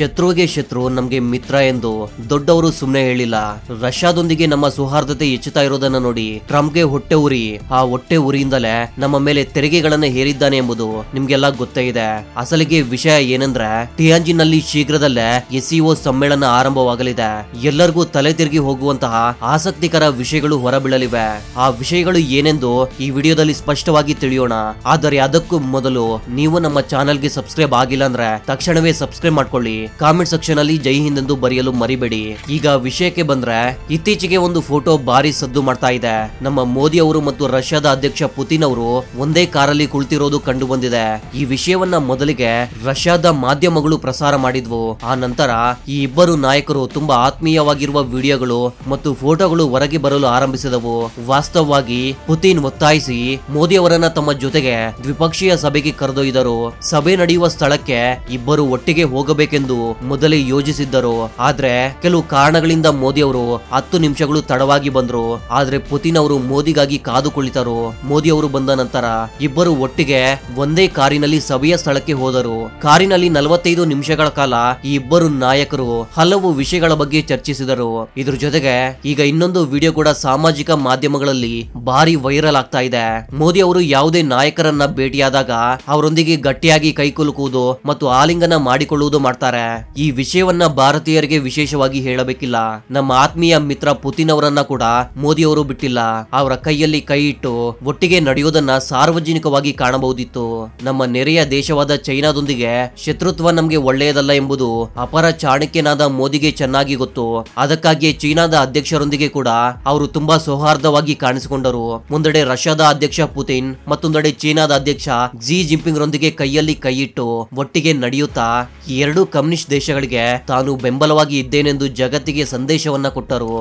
ಶತ್ರುವಿಗೆ ಶತ್ರು ನಮ್ಗೆ ಮಿತ್ರ ಎಂದು ದೊಡ್ಡವರು ಸುಮ್ನೆ ಹೇಳಿಲ್ಲ. ರಷ್ಯಾದೊಂದಿಗೆ ನಮ್ಮ ಸೌಹಾರ್ದತೆ ಹೆಚ್ಚುತ್ತಾ ಇರೋದನ್ನ ನೋಡಿ ಟ್ರಂಪ್ಗೆ ಹೊಟ್ಟೆ ಉರಿ, ಆ ಹೊಟ್ಟೆ ಉರಿಯಿಂದಲೇ ನಮ್ಮ ಮೇಲೆ ತೆರಿಗೆಗಳನ್ನ ಹೇರಿದ್ದಾನೆ ಎಂಬುದು ನಿಮ್ಗೆಲ್ಲ ಗೊತ್ತೇ ಇದೆ. ಅಸಲಿಗೆ ವಿಷಯ ಏನಂದ್ರೆ ಟಿಯಾಂಜಿನ್ ನಲ್ಲಿ ಶೀಘ್ರದಲ್ಲೇ SCO ಸಮ್ಮೇಳನ ಆರಂಭವಾಗಲಿದೆ. ಎಲ್ಲರಿಗೂ ತಲೆ ತಿರುಗಿ ಹೋಗುವಂತಹ ಆಸಕ್ತಿಕರ ವಿಷಯಗಳು ಹೊರಬೀಳಲಿವೆ. ಆ ವಿಷಯಗಳು ಏನೆಂದು ಈ ವಿಡಿಯೋದಲ್ಲಿ ಸ್ಪಷ್ಟವಾಗಿ ತಿಳಿಯೋಣ. ಆದರೆ ಅದಕ್ಕೂ ಮೊದಲು ನೀವು ನಮ್ಮ ಚಾನೆಲ್ಗೆ ಸಬ್ಸ್ಕ್ರೈಬ್ ಆಗಿಲ್ಲ ಅಂದ್ರೆ ತಕ್ಷಣವೇ ಸಬ್ಸ್ಕ್ರೈಬ್ ಮಾಡ್ಕೊಳ್ಳಿ. ಕಾಮೆಂಟ್ ಸೆಕ್ಷನ್ ಅಲ್ಲಿ ಜೈ ಹಿಂದ್ ಎಂದು ಬರೆಯಲು ಮರಿಬೇಡಿ. ಈಗ ವಿಷಯಕ್ಕೆ ಬಂದ್ರೆ, ಇತ್ತೀಚೆಗೆ ಒಂದು ಫೋಟೋ ಭಾರಿ ಸದ್ದು ಮಾಡ್ತಾ ಇದೆ. ನಮ್ಮ ಮೋದಿ ಅವರು ಮತ್ತು ರಷ್ಯಾದ ಅಧ್ಯಕ್ಷ ಪುತಿನ್ ಅವರು ಒಂದೇ ಕಾರಲ್ಲಿ ಕುಳಿತಿರೋದು ಕಂಡು ಬಂದಿದೆ. ಈ ವಿಷಯವನ್ನ ಮೊದಲಿಗೆ ರಷ್ಯಾದ ಮಾಧ್ಯಮಗಳು ಪ್ರಸಾರ ಮಾಡಿದ್ವು. ಆ ನಂತರ ಈ ಇಬ್ಬರು ನಾಯಕರು ತುಂಬಾ ಆತ್ಮೀಯವಾಗಿರುವ ವಿಡಿಯೋಗಳು ಮತ್ತು ಫೋಟೋಗಳು ಹೊರಗೆ ಬರಲು ಆರಂಭಿಸಿದವು. ವಾಸ್ತವವಾಗಿ ಪುತಿನ್ ಒತ್ತಾಯಿಸಿ ಮೋದಿ ಅವರನ್ನ ತಮ್ಮ ಜೊತೆಗೆ ದ್ವಿಪಕ್ಷೀಯ ಸಭೆಗೆ ಕರೆದೊಯ್ದರು. ಸಭೆ ನಡೆಯುವ ಸ್ಥಳಕ್ಕೆ ಇಬ್ಬರು ಒಟ್ಟಿಗೆ ಹೋಗಬೇಕೆಂದು ಮೊದಲೇ ಯೋಜಿಸಿದ್ದರು. ಆದ್ರೆ ಕೆಲವು ಕಾರಣಗಳಿಂದ ಮೋದಿ ಅವರು 10 ನಿಮಿಷಗಳು ತಡವಾಗಿ ಬಂದ್ರು. ಆದ್ರೆ ಪುತಿನ್ ಅವರು ಮೋದಿಗಾಗಿ ಕಾದು ಕುಳಿತರು. ಮೋದಿ ಅವರು ಬಂದ ನಂತರ ಇಬ್ಬರು ಒಟ್ಟಿಗೆ ಒಂದೇ ಕಾರಿನಲ್ಲಿ ಸಭೆಯ ಸ್ಥಳಕ್ಕೆ ಹೋದರು. ಕಾರಿನಲ್ಲಿ 45 ನಿಮಿಷಗಳ ಕಾಲ ಈ ಇಬ್ಬರು ನಾಯಕರು ಹಲವು ವಿಷಯಗಳ ಬಗ್ಗೆ ಚರ್ಚಿಸಿದರು. ಇದ್ರ ಜೊತೆಗೆ ಈಗ ಇನ್ನೊಂದು ವಿಡಿಯೋ ಕೂಡ ಸಾಮಾಜಿಕ ಮಾಧ್ಯಮಗಳಲ್ಲಿ ಭಾರಿ ವೈರಲ್ ಆಗ್ತಾ ಇದೆ. ಮೋದಿ ಅವರು ಯಾವುದೇ ನಾಯಕರನ್ನ ಭೇಟಿಯಾದಾಗ ಅವರೊಂದಿಗೆ ಗಟ್ಟಿಯಾಗಿ ಕೈಕುಲುಕುವುದು ಮತ್ತು ಆಲಿಂಗನ ಮಾಡಿಕೊಳ್ಳುವುದು ಮಾಡ್ತಾರೆ. ಈ ವಿಷಯವನ್ನ ಭಾರತೀಯರಿಗೆ ವಿಶೇಷವಾಗಿ ಹೇಳಬೇಕಿಲ್ಲ. ನಮ್ಮ ಆತ್ಮೀಯ ಮಿತ್ರ ಪುತಿನ್ ಅವರನ್ನ ಕೂಡ ಮೋದಿ ಅವರು ಬಿಟ್ಟಿಲ್ಲ. ಅವರ ಕೈಯಲ್ಲಿ ಕೈ ಇಟ್ಟು ಒಟ್ಟಿಗೆ ನಡೆಯೋದನ್ನ ಸಾರ್ವಜನಿಕವಾಗಿ ಕಾಣಬಹುದಿತ್ತು. ನಮ್ಮ ನೆರೆಯ ದೇಶವಾದ ಚೈನಾದೊಂದಿಗೆ ಶತ್ರುತ್ವ ನಮ್ಗೆ ಒಳ್ಳೆಯದಲ್ಲ ಎಂಬುದು ಅಪರ ಚಾಣಕ್ಯನಾದ ಮೋದಿಗೆ ಚೆನ್ನಾಗಿ ಗೊತ್ತು. ಅದಕ್ಕಾಗಿಯೇ ಚೀನಾದ ಅಧ್ಯಕ್ಷರೊಂದಿಗೆ ಕೂಡ ಅವರು ತುಂಬಾ ಸೌಹಾರ್ದವಾಗಿ ಕಾಣಿಸಿಕೊಂಡರು. ಒಂದೆಡೆ ರಷ್ಯಾದ ಅಧ್ಯಕ್ಷ ಪುತಿನ್, ಮತ್ತೊಂದೆಡೆ ಚೀನಾದ ಅಧ್ಯಕ್ಷ ಕ್ಸಿ ಜಿನ್ಪಿಂಗ್ ರೊಂದಿಗೆ ಕೈಯಲ್ಲಿ ಕೈ ಇಟ್ಟು ಒಟ್ಟಿಗೆ ನಡೆಯುತ್ತಾ ಈ ಎರಡೂ ಕಮ್ಯುನಿಸ್ಟ್ ದೇಶಗಳಿಗೆ ತಾನು ಬೆಂಬಲವಾಗಿ ಇದ್ದೇನೆಂದು ಜಗತ್ತಿಗೆ ಸಂದೇಶವನ್ನ ಕೊಟ್ಟರು.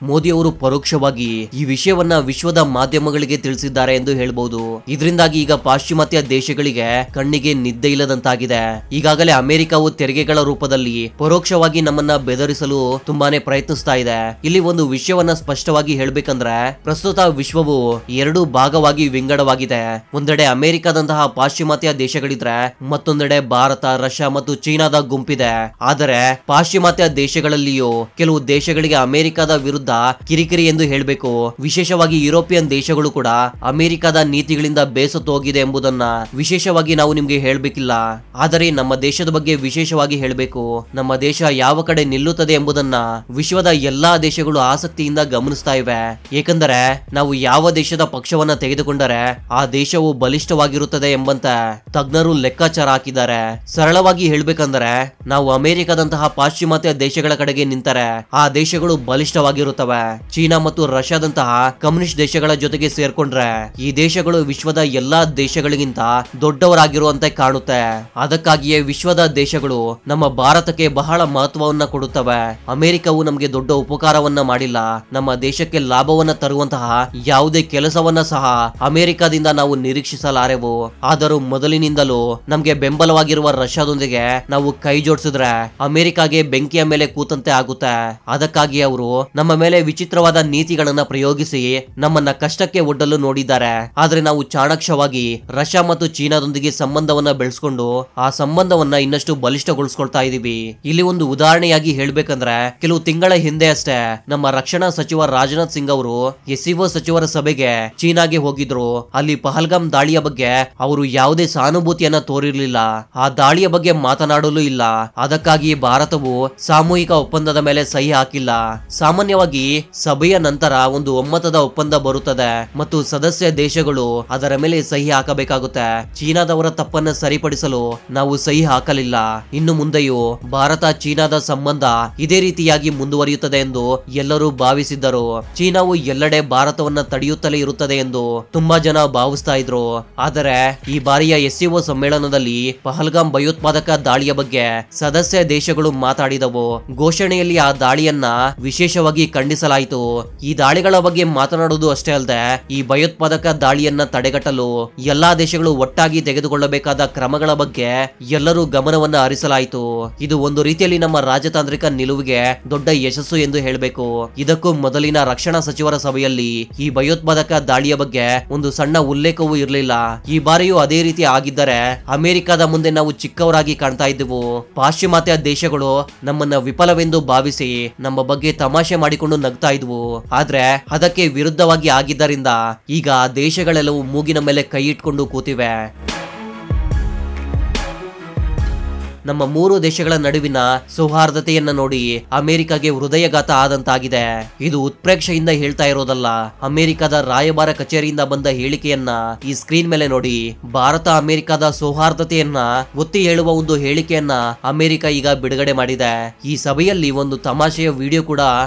ಮೋದಿ ಅವರು ಪರೋಕ್ಷವಾಗಿ ಈ ವಿಷಯವನ್ನ ವಿಶ್ವದ ಮಾಧ್ಯಮಗಳಿಗೆ ತಿಳಿಸಿದ್ದಾರೆ ಎಂದು ಹೇಳಬಹುದು. ಇದರಿಂದಾಗಿ ಈಗ ಪಾಶ್ಚಿಮಾತ್ಯ ದೇಶಗಳಿಗೆ ಕಣ್ಣಿಗೆ ನಿದ್ದೆ ಇಲ್ಲದಂತಾಗಿದೆ. ಈಗಾಗಲೇ ಅಮೆರಿಕವು ತೆರಿಗೆಗಳ ರೂಪದಲ್ಲಿ ಪರೋಕ್ಷವಾಗಿ ನಮ್ಮನ್ನ ಬೆದರಿಸಲು ತುಂಬಾನೇ ಪ್ರಯತ್ನಿಸ್ತಾ ಇದೆ. ಇಲ್ಲಿ ಒಂದು ವಿಷಯವನ್ನ ಸ್ಪಷ್ಟವಾಗಿ ಹೇಳ್ಬೇಕಂದ್ರೆ, ಪ್ರಸ್ತುತ ವಿಶ್ವವು 2 ಭಾಗವಾಗಿ ವಿಂಗಡವಾಗಿದೆ. ಒಂದೆಡೆ ಅಮೆರಿಕದಂತಹ ಪಾಶ್ಚಿಮಾತ್ಯ ದೇಶಗಳಿದ್ರೆ, ಮತ್ತೊಂದೆಡೆ ಭಾರತ, ರಷ್ಯಾ ಮತ್ತು ಚೀನಾದ ಗುಂಪಿದೆ. ಆದರೆ ಪಾಶ್ಚಿಮಾತ್ಯ ದೇಶಗಳಲ್ಲಿಯೂ ಕೆಲವು ದೇಶಗಳಿಗೆ ಅಮೆರಿಕದ ವಿರುದ್ಧ ಕಿರಿಕಿರಿ ಎಂದು ಹೇಳಬೇಕು. ವಿಶೇಷವಾಗಿ ಯುರೋಪಿಯನ್ ದೇಶಗಳು ಕೂಡ ಅಮೆರಿಕದ ನೀತಿಗಳಿಂದ ಬೇಸತ್ತು ಹೋಗಿದೆ ಎಂಬುದನ್ನ ವಿಶೇಷವಾಗಿ ನಾವು ನಿಮ್ಗೆ ಹೇಳ್ಬೇಕಿಲ್ಲ. ಆದರೆ ನಮ್ಮ ದೇಶದ ಬಗ್ಗೆ ವಿಶೇಷವಾಗಿ ಹೇಳಬೇಕು. ನಮ್ಮ ದೇಶ ಯಾವ ಕಡೆ ನಿಲ್ಲುತ್ತದೆ ಎಂಬುದನ್ನ ವಿಶ್ವದ ಎಲ್ಲಾ ದೇಶಗಳು ಆಸಕ್ತಿಯಿಂದ ಗಮನಿಸ್ತಾ ಇವೆ. ಏಕೆಂದರೆ ನಾವು ಯಾವ ದೇಶದ ಪಕ್ಷವನ್ನ ತೆಗೆದುಕೊಂಡರೆ ಆ ದೇಶವು ಬಲಿಷ್ಠವಾಗಿರುತ್ತದೆ ಎಂಬಂತೆ ತಜ್ಞರು ಲೆಕ್ಕಾಚಾರ ಹಾಕಿದ್ದಾರೆ. ಸರಳವಾಗಿ ಹೇಳ್ಬೇಕಂದ್ರೆ, ನಾವು ಅಮೆರಿಕದಂತಹ ಪಾಶ್ಚಿಮಾತ್ಯ ದೇಶಗಳ ಕಡೆಗೆ ನಿಂತರೆ ಆ ದೇಶಗಳು ಬಲಿಷ್ಠವಾಗಿರುತ್ತವೆ. ಚೀನಾ ಮತ್ತು ರಷ್ಯಾದಂತಹ ಕಮ್ಯುನಿಸ್ಟ್ ದೇಶಗಳ ಜೊತೆಗೆ ಸೇರ್ಕೊಂಡ್ರೆ ಈ ದೇಶಗಳು ವಿಶ್ವದ ಎಲ್ಲಾ ದೇಶಗಳಿಗಿಂತ ದೊಡ್ಡವರಾಗಿರುವಂತೆ ಕಾಣುತ್ತೆ. ಅದಕ್ಕಾಗಿಯೇ ವಿಶ್ವದ ದೇಶಗಳು ನಮ್ಮ ಭಾರತಕ್ಕೆ ಬಹಳ ಮಹತ್ವವನ್ನ ಕೊಡುತ್ತವೆ. ಅಮೆರಿಕವು ನಮಗೆ ದೊಡ್ಡ ಉಪಕಾರವನ್ನ ಮಾಡಿಲ್ಲ. ನಮ್ಮ ದೇಶಕ್ಕೆ ಲಾಭವನ್ನ ತರುವಂತಹ ಯಾವುದೇ ಕೆಲಸವನ್ನ ಸಹ ಅಮೆರಿಕದಿಂದ ನಾವು ನಿರೀಕ್ಷಿಸಲಾರೆವು. ಆದರೂ ಮೊದಲಿನಿಂದಲೂ ನಮ್ಗೆ ಬೆಂಬಲವಾಗಿರುವ ರಷ್ಯಾದೊಂದಿಗೆ ನಾವು ಕೈ ಜೋಡಿಸಿದ್ರೆ ಅಮೆರಿಕಾಗೆ ಬೆಂಕಿಯ ಮೇಲೆ ಕೂತಂತೆ ಆಗುತ್ತೆ. ಅದಕ್ಕಾಗಿ ಅವರು ನಮ್ಮ ಮೇಲೆ ವಿಚಿತ್ರವಾದ ನೀತಿಗಳನ್ನ ಪ್ರಯೋಗಿಸಿ ನಮ್ಮನ್ನ ಕಷ್ಟಕ್ಕೆ ಒಡ್ಡಲು ನೋಡಿದ್ದಾರೆ. ಆದ್ರೆ ನಾವು ಚಾಣಾಕ್ಷವಾಗಿ ರಷ್ಯಾ ಮತ್ತು ಚೀನಾದೊಂದಿಗೆ ಸಂಬಂಧವನ್ನ ಬೆಳೆಸ್ಕೊಂಡು ಆ ಸಂಬಂಧವನ್ನ ಇನ್ನಷ್ಟು ಬಲಿಷ್ಠಗೊಳಿಸ್ಕೊಳ್ತಾ ಇದೀವಿ. ಇಲ್ಲಿ ಒಂದು ಉದಾಹರಣೆಯಾಗಿ ಹೇಳ್ಬೇಕಂದ್ರೆ, ಕೆಲವು ತಿಂಗಳ ಹಿಂದೆ ಅಷ್ಟೇ ನಮ್ಮ ರಕ್ಷಣಾ ಸಚಿವ ರಾಜನಾಥ್ ಸಿಂಗ್ ಅವರು SCO ಸಚಿವರ ಸಭೆಗೆ ಚೀನಾಗೆ ಹೋಗಿದ್ರು. ಅಲ್ಲಿ ಪಹಲ್ಗಾಮ್ ದಾಳಿಯ ಬಗ್ಗೆ ಅವರು ಯಾವುದೇ ಸಹಾನುಭೂತಿಯನ್ನ ತೋರಿರಲಿಲ್ಲ. ಆ ದಾಳಿಯ ಬಗ್ಗೆ ಮಾತನಾಡಲು ಇಲ್ಲ. ಅದಕ್ಕಾಗಿ ಭಾರತವು ಸಾಮೂಹಿಕ ಒಪ್ಪಂದದ ಮೇಲೆ ಸಹಿ ಹಾಕಿಲ್ಲ. ಸಾಮಾನ್ಯವಾಗಿ ಸಭೆಯ ನಂತರ ಒಂದು ಒಮ್ಮತದ ಒಪ್ಪಂದ ಬರುತ್ತದೆ ಮತ್ತು ಸದಸ್ಯ ದೇಶಗಳು ಅದರ ಮೇಲೆ ಸಹಿ ಹಾಕಬೇಕಾಗುತ್ತೆ. ಚೀನಾದವರ ತಪ್ಪನ್ನ ಸರಿಪಡಿಸಲು ನಾವು ಸಹಿ ಹಾಕಲಿಲ್ಲ. ಇನ್ನು ಮುಂದೆಯೂ ಭಾರತ ಚೀನಾದ ಸಂಬಂಧ ಇದೇ ರೀತಿಯಾಗಿ ಮುಂದುವರಿಯುತ್ತದೆ ಎಂದು ಎಲ್ಲರೂ ಭಾವಿಸಿದ್ದರು. ಚೀನಾವು ಎಲ್ಲೆಡೆ ಭಾರತವನ್ನ ತಡೆಯುತ್ತಲೇ ಇರುತ್ತದೆ ಎಂದು ತುಂಬಾ ಜನ ಭಾವಿಸ್ತಾ ಇದ್ರು. ಆದರೆ ಈ ಬಾರಿಯ SCO ಸಮ್ಮೇಳನದಲ್ಲಿ ಪಹಲ್ಗಾಮ್ ಭಯೋತ್ಪಾದಕ ದಾಳಿಯ ಬಗ್ಗೆ ಸದಸ್ಯ ದೇಶಗಳು ಮಾತಾಡಿದವು. ಘೋಷಣೆಯಲ್ಲಿ ಆ ದಾಳಿಯನ್ನ ವಿಶೇಷವಾಗಿ ಖಂಡಿಸಲಾಯಿತು. ಈ ದಾಳಿಗಳ ಬಗ್ಗೆ ಮಾತನಾಡುವುದು ಅಷ್ಟೇ ಅಲ್ಲದೆ ಈ ಭಯೋತ್ಪಾದಕ ದಾಳಿಯನ್ನ ತಡೆಗಟ್ಟಲು ಎಲ್ಲಾ ದೇಶಗಳು ಒಟ್ಟಾಗಿ ತೆಗೆದುಕೊಳ್ಳಬೇಕಾದ ಕ್ರಮಗಳ ಬಗ್ಗೆ ಎಲ್ಲರೂ ಗಮನವನ್ನ ಹರಿಸಲಾಯಿತು. ಇದು ಒಂದು ರೀತಿಯಲ್ಲಿ ನಮ್ಮ ರಾಜತಾಂತ್ರಿಕ ನಿಲುವಿಗೆ ದೊಡ್ಡ ಯಶಸ್ಸು ಎಂದು ಹೇಳಬೇಕು. ಇದಕ್ಕೂ ಮೊದಲಿನ ರಕ್ಷಣಾ ಸಚಿವರ ಸಭೆಯಲ್ಲಿ ಈ ಭಯೋತ್ಪಾದಕ ದಾಳಿಯ ಬಗ್ಗೆ ಒಂದು ಸಣ್ಣ ಉಲ್ಲೇಖವೂ ಇರಲಿಲ್ಲ. ಈ ಬಾರಿಯೂ ಅದೇ ರೀತಿ ಆಗಿದ್ದರೆ ಅಮೆರಿಕದ ಮುಂದೆ ನಾವು ಚಿಕ್ಕವರಾಗಿ ಕಾಣ್ತಾ ಇದ್ದೆವು. ಪಾಶ್ಚಿಮಾತ್ಯ ದೇಶಗಳು ನಮ್ಮನ್ನ ವಿಫಲವೆಂದು ಭಾವಿಸಿ ನಮ್ಮ ಬಗ್ಗೆ ತಮಾಷೆ ಮಾಡಿಕೊಂಡು ನಗ್ತಾ ಇದ್ವು. ಆದ್ರೆ ಅದಕ್ಕೆ ವಿರುದ್ಧವಾಗಿ ಆಗಿದ್ದರಿಂದ ಈಗ ಆ ದೇಶಗಳೆಲ್ಲವೂ ಮೂಗಿನ ಮೇಲೆ ಕೈ ಇಟ್ಕೊಂಡು ಕೂತಿವೆ. ನಮ್ಮ ಮೂರು ದೇಶಗಳ ನಡುವಿನ ಸೌಹಾರ್ದತೆಯನ್ನ ನೋಡಿ ಅಮೆರಿಕಾಗೆ ಹೃದಯಘಾತ ಆದಂತಾಗಿದೆ. ಇದು ಉತ್ಪ್ರೇಕ್ಷೆಯಿಂದ ಹೇಳ್ತಾ ಇರೋದಲ್ಲ, ಅಮೆರಿಕದ ರಾಯಭಾರ ಕಚೇರಿಯಿಂದ ಬಂದ ಹೇಳಿಕೆಯನ್ನ ಈ ಸ್ಕ್ರೀನ್ ಮೇಲೆ ನೋಡಿ. ಭಾರತ ಅಮೆರಿಕದ ಸೌಹಾರ್ದತೆಯನ್ನ ಒತ್ತಿ ಹೇಳುವ ಒಂದು ಹೇಳಿಕೆಯನ್ನ ಅಮೆರಿಕ ಈಗ ಬಿಡುಗಡೆ ಮಾಡಿದೆ. ಈ ಸಭೆಯಲ್ಲಿ ಒಂದು ತಮಾಷೆಯ ವಿಡಿಯೋ ಕೂಡ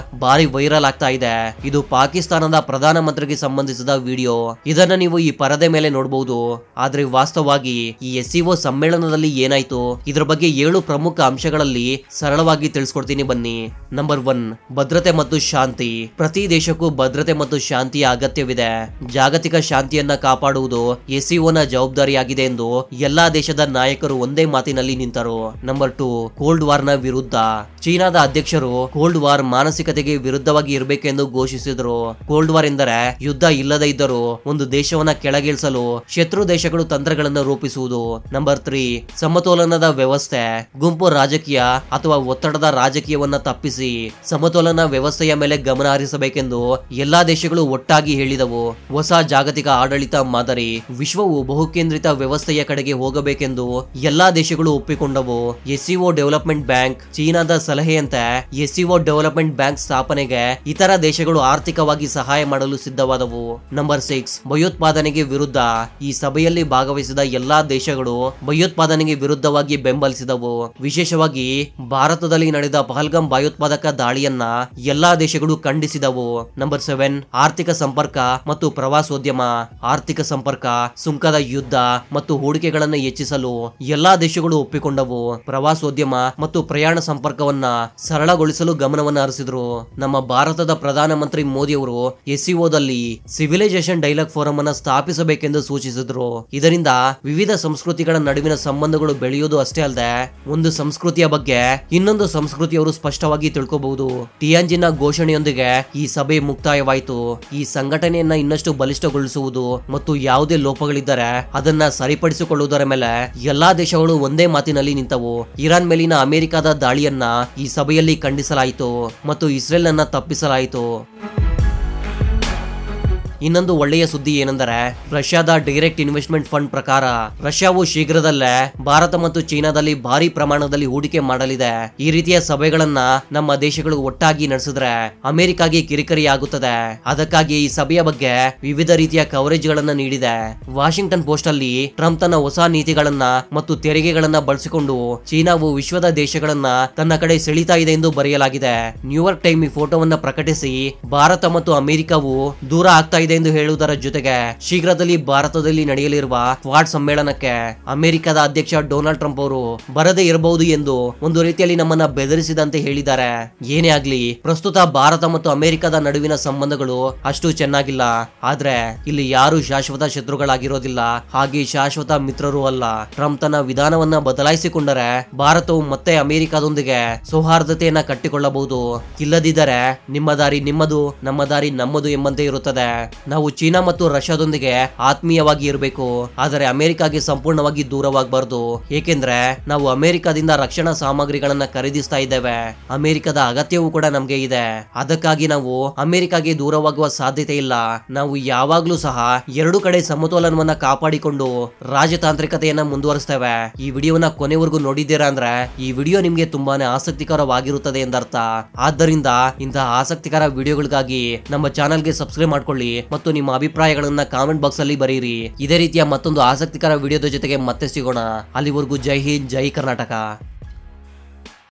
ಭಾರಿ ವೈರಲ್ ಆಗ್ತಾ ಇದೆ. ಇದು ಪಾಕಿಸ್ತಾನದ ಪ್ರಧಾನಮಂತ್ರಿಗೆ ಸಂಬಂಧಿಸಿದ ವಿಡಿಯೋ. ಇದನ್ನ ನೀವು ಈ ಪರದೆ ಮೇಲೆ ನೋಡಬಹುದು. ಆದ್ರೆ ವಾಸ್ತವವಾಗಿ ಈ SCO ಸಮ್ಮೇಳನದಲ್ಲಿ ಏನಾಯ್ತು, ಇದ್ರ ಬಗ್ಗೆ 7 ಪ್ರಮುಖ ಅಂಶಗಳಲ್ಲಿ ಸರಳವಾಗಿ ತಿಳಿಸ್ಕೊಡ್ತೀನಿ ಬನ್ನಿ. ನಂಬರ್ 1, ಭದ್ರತೆ ಮತ್ತು ಶಾಂತಿ. ಪ್ರತಿ ದೇಶಕ್ಕೂ ಭದ್ರತೆ ಮತ್ತು ಶಾಂತಿಯ ಅಗತ್ಯವಿದೆ. ಜಾಗತಿಕ ಶಾಂತಿಯನ್ನ ಕಾಪಾಡುವುದು SCOನ ಜವಾಬ್ದಾರಿಯಾಗಿದೆ ಎಂದು ಎಲ್ಲಾ ದೇಶದ ನಾಯಕರು ಒಂದೇ ಮಾತಿನಲ್ಲಿ ನಿಂತರು. ನಂಬರ್ 2, ಕೋಲ್ಡ್ ವಾರ್ನ ವಿರುದ್ಧ. ಚೀನಾದ ಅಧ್ಯಕ್ಷರು ಕೋಲ್ಡ್ ವಾರ್ ಮಾನಸಿಕತೆಗೆ ವಿರುದ್ಧವಾಗಿ ಇರಬೇಕೆಂದು ಘೋಷಿಸಿದರು. ಕೋಲ್ಡ್ ವಾರ್ ಎಂದರೆ ಯುದ್ಧ ಇಲ್ಲದೇ ಇದ್ದರೂ ಒಂದು ದೇಶವನ್ನ ಕೆಳಗಿಳಿಸಲು ಶತ್ರು ದೇಶಗಳು ತಂತ್ರಗಳನ್ನು ರೂಪಿಸುವುದು. ನಂಬರ್ 3, ಸಮತೋಲನದ ವ್ಯವಸ್ಥೆ. ಗುಂಪು ರಾಜಕೀಯ ಅಥವಾ ಒತ್ತಡದ ರಾಜಕೀಯವನ್ನ ತಪ್ಪಿಸಿ ಸಮತೋಲನ ವ್ಯವಸ್ಥೆಯ ಮೇಲೆ ಗಮನ ಹರಿಸಬೇಕೆಂದು ಎಲ್ಲಾ ದೇಶಗಳು ಒಟ್ಟಾಗಿ ಹೇಳಿದವು. ಹೊಸ ಜಾಗತಿಕ ಆಡಳಿತ ಮಾದರಿ, ವಿಶ್ವವು ಬಹುಕೇಂದ್ರಿತ ವ್ಯವಸ್ಥೆಯ ಕಡೆಗೆ ಹೋಗಬೇಕೆಂದು ಎಲ್ಲಾ ದೇಶಗಳು ಒಪ್ಪಿಕೊಂಡವು. SCO development bank. ಚೀನಾದ ಸಲಹೆಯಂತೆ SCO ಡೆವಲಪ್ಮೆಂಟ್ ಬ್ಯಾಂಕ್ ಸ್ಥಾಪನೆಗೆ ಇತರ ದೇಶಗಳು ಆರ್ಥಿಕವಾಗಿ ಸಹಾಯ ಮಾಡಲು ಸಿದ್ಧವಾದವು. ನಂಬರ್ 6, ಭಯೋತ್ಪಾದನೆಗೆ ವಿರುದ್ಧ. ಈ ಸಭೆಯಲ್ಲಿ ಭಾಗವಹಿಸಿದ ಎಲ್ಲಾ ದೇಶಗಳು ಭಯೋತ್ಪಾದನೆಗೆ ವಿರುದ್ಧವಾಗಿ ಬೆಂಬಲಿಸಿದವು. ವಿಶೇಷವಾಗಿ ಭಾರತದಲ್ಲಿ ನಡೆದ ಪಹಲ್ಗಾಮ್ ಭಯೋತ್ಪಾದಕ ದಾಳಿಯನ್ನ ಎಲ್ಲಾ ದೇಶಗಳು ಖಂಡಿಸಿದವು. ನಂಬರ್ 7, ಆರ್ಥಿಕ ಸಂಪರ್ಕ ಮತ್ತು ಪ್ರವಾಸೋದ್ಯಮ. ಆರ್ಥಿಕ ಸಂಪರ್ಕ, ಸುಂಕದ ಯುದ್ಧ ಮತ್ತು ಹೂಡಿಕೆಗಳನ್ನು ಹೆಚ್ಚಿಸಲು ಎಲ್ಲಾ ದೇಶಗಳು ಒಪ್ಪಿಕೊಂಡವು. ಪ್ರವಾಸೋದ್ಯಮ ಮತ್ತು ಪ್ರಯಾಣ ಸಂಪರ್ಕವನ್ನ ಸರಳಗೊಳಿಸಲು ಗಮನವನ್ನು ಹರಿಸಿದ್ರು. ನಮ್ಮ ಭಾರತದ ಪ್ರಧಾನಮಂತ್ರಿ ಮೋದಿ ಅವರು SCOದಲ್ಲಿ ಸಿವಿಲೈಸೇಷನ್ ಡೈಲಾಗ್ ಫೋರಂ ಅನ್ನು ಸ್ಥಾಪಿಸಬೇಕೆಂದು ಸೂಚಿಸಿದ್ರು. ಇದರಿಂದ ವಿವಿಧ ಸಂಸ್ಕೃತಿಗಳ ನಡುವಿನ ಸಂಬಂಧಗಳು ಬೆಳೆಯುವುದು ಅಷ್ಟೇ ಅಲ್ಲದೆ ಒಂದು ಸಂಸ್ಕೃತಿಯ ಬಗ್ಗೆ ಇನ್ನೊಂದು ಸಂಸ್ಕೃತಿಯವರು ಸ್ಪಷ್ಟವಾಗಿ ತಿಳ್ಕೋಬಹುದು. ಟಿಯಾಂಜಿನ್ ಘೋಷಣೆಯೊಂದಿಗೆ ಈ ಸಭೆ ಮುಕ್ತಾಯವಾಯಿತು. ಈ ಸಂಘಟನೆಯನ್ನ ಇನ್ನಷ್ಟು ಬಲಿಷ್ಠಗೊಳಿಸುವುದು ಮತ್ತು ಯಾವುದೇ ಲೋಪಗಳಿದ್ದರೆ ಅದನ್ನ ಸರಿಪಡಿಸಿಕೊಳ್ಳುವುದರ ಮೇಲೆ ಎಲ್ಲಾ ದೇಶಗಳು ಒಂದೇ ಮಾತಿನಲ್ಲಿ ನಿಂತವು. ಇರಾನ್ ಮೇಲಿನ ಅಮೆರಿಕದ ದಾಳಿಯನ್ನ ಈ ಸಭೆಯಲ್ಲಿ ಖಂಡಿಸಲಾಯಿತು ಮತ್ತು ಇಸ್ರೇಲ್ ಅನ್ನ ತಪ್ಪಿಸಲಾಯಿತು. ಇನ್ನೊಂದು ಒಳ್ಳೆಯ ಸುದ್ದಿ ಏನೆಂದರೆ ರಷ್ಯಾದ ಡೈರೆಕ್ಟ್ ಇನ್ವೆಸ್ಟ್ಮೆಂಟ್ ಫಂಡ್ ಪ್ರಕಾರ ರಷ್ಯಾವು ಶೀಘ್ರದಲ್ಲೇ ಭಾರತ ಮತ್ತು ಚೀನಾದಲ್ಲಿ ಭಾರಿ ಪ್ರಮಾಣದಲ್ಲಿ ಹೂಡಿಕೆ ಮಾಡಲಿದೆ. ಈ ರೀತಿಯ ಸಭೆಗಳನ್ನ ನಮ್ಮ ದೇಶಗಳು ಒಟ್ಟಾಗಿ ನಡೆಸಿದ್ರೆ ಅಮೆರಿಕಾಗೆ ಕಿರಿಕಿರಿ ಆಗುತ್ತದೆ. ಅದಕ್ಕಾಗಿ ಈ ಸಭೆಯ ಬಗ್ಗೆ ವಿವಿಧ ರೀತಿಯ ಕವರೇಜ್ ಗಳನ್ನ ನೀಡಿದೆ. ವಾಷಿಂಗ್ಟನ್ ಪೋಸ್ಟ್ ಅಲ್ಲಿ ಟ್ರಂಪ್ ತನ್ನ ಹೊಸ ನೀತಿಗಳನ್ನ ಮತ್ತು ತೆರಿಗೆಗಳನ್ನ ಬಳಸಿಕೊಂಡು ಚೀನಾವು ವಿಶ್ವದ ದೇಶಗಳನ್ನ ತನ್ನ ಕಡೆ ಸೆಳೀತಾ ಇದೆ ಎಂದು ಬರೆಯಲಾಗಿದೆ. ನ್ಯೂಯಾರ್ಕ್ ಟೈಮ್ ಈ ಫೋಟೋವನ್ನ ಪ್ರಕಟಿಸಿ ಭಾರತ ಮತ್ತು ಅಮೆರಿಕವು ದೂರ ಆಗ್ತಾ ಇದೆ ಎಂದು ಹೇಳುವುದರ ಜೊತೆಗೆ ಶೀಘ್ರದಲ್ಲಿ ಭಾರತದಲ್ಲಿ ನಡೆಯಲಿರುವ ಕ್ವಾಡ್ ಸಮ್ಮೇಳನಕ್ಕೆ ಅಮೆರಿಕದ ಅಧ್ಯಕ್ಷ ಡೊನಾಲ್ಡ್ ಟ್ರಂಪ್ ಅವರು ಬರದೇ ಇರಬಹುದು ಎಂದು ಒಂದು ರೀತಿಯಲ್ಲಿ ನಮ್ಮನ್ನ ಬೆದರಿಸಿದಂತೆ ಹೇಳಿದ್ದಾರೆ. ಏನೇ ಆಗ್ಲಿ, ಪ್ರಸ್ತುತ ಭಾರತ ಮತ್ತು ಅಮೆರಿಕದ ನಡುವಿನ ಸಂಬಂಧಗಳು ಅಷ್ಟು ಚೆನ್ನಾಗಿಲ್ಲ. ಆದ್ರೆ ಇಲ್ಲಿ ಯಾರು ಶಾಶ್ವತ ಶತ್ರುಗಳಾಗಿರೋದಿಲ್ಲ, ಹಾಗೆ ಶಾಶ್ವತ ಮಿತ್ರರು ಅಲ್ಲ. ಟ್ರಂಪ್ ತನ್ನ ವಿಧಾನವನ್ನ ಬದಲಾಯಿಸಿಕೊಂಡರೆ ಭಾರತವು ಮತ್ತೆ ಅಮೆರಿಕದೊಂದಿಗೆ ಸೌಹಾರ್ದತೆಯನ್ನ ಕಟ್ಟಿಕೊಳ್ಳಬಹುದು. ಇಲ್ಲದಿದ್ದರೆ ನಿಮ್ಮ ದಾರಿ ನಿಮ್ಮದು, ನಮ್ಮ ದಾರಿ ನಮ್ಮದು ಎಂಬಂತೆ ಇರುತ್ತದೆ. ನಾವು ಚೀನಾ ಮತ್ತು ರಷ್ಯಾದೊಂದಿಗೆ ಆತ್ಮೀಯವಾಗಿ ಇರಬೇಕು, ಆದರೆ ಅಮೆರಿಕಾಗೆ ಸಂಪೂರ್ಣವಾಗಿ ದೂರವಾಗಬಾರದು. ಏಕೆಂದ್ರೆ ನಾವು ಅಮೆರಿಕದಿಂದ ರಕ್ಷಣಾ ಸಾಮಗ್ರಿಗಳನ್ನ ಖರೀದಿಸ್ತಾ ಇದ್ದೇವೆ. ಅಮೆರಿಕದ ಅಗತ್ಯವೂ ಕೂಡ ನಮ್ಗೆ ಇದೆ. ಅದಕ್ಕಾಗಿ ನಾವು ಅಮೆರಿಕಾಗೆ ದೂರವಾಗುವ ಸಾಧ್ಯತೆ ಇಲ್ಲ. ನಾವು ಯಾವಾಗ್ಲೂ ಸಹ ಎರಡು ಕಡೆ ಸಮತೋಲನವನ್ನ ಕಾಪಾಡಿಕೊಂಡು ರಾಜತಾಂತ್ರಿಕತೆಯನ್ನ ಮುಂದುವರಿಸ್ತೇವೆ. ಈ ವಿಡಿಯೋನ ಕೊನೆವರೆಗೂ ನೋಡಿದ್ದೀರಾ ಅಂದ್ರೆ ಈ ವಿಡಿಯೋ ನಿಮ್ಗೆ ತುಂಬಾನೇ ಆಸಕ್ತಿಕರವಾಗಿರುತ್ತದೆ ಎಂದರ್ಥ. ಆದ್ದರಿಂದ ಇಂತಹ ಆಸಕ್ತಿಕರ ವಿಡಿಯೋಗಳಿಗಾಗಿ ನಮ್ಮ ಚಾನೆಲ್ಗೆ ಸಬ್ಸ್ಕ್ರೈಬ್ ಮಾಡ್ಕೊಳ್ಳಿ ಮತ್ತು ನಿಮ್ಮ ಅಭಿಪ್ರಾಯಗಳನ್ನ ಕಾಮೆಂಟ್ ಬಾಕ್ಸ್ ಅಲ್ಲಿ ಬರೆಯಿರಿ. ಇದೇ ರೀತಿಯ ಮತ್ತೊಂದು ಆಸಕ್ತಿಕರ ವಿಡಿಯೋದ ಜೊತೆಗೆ ಮತ್ತೆ ಸಿಗೋಣ. ಅಲ್ಲಿವರೆಗೂ ಜೈ ಹಿಂದ್, ಜೈ ಕರ್ನಾಟಕ.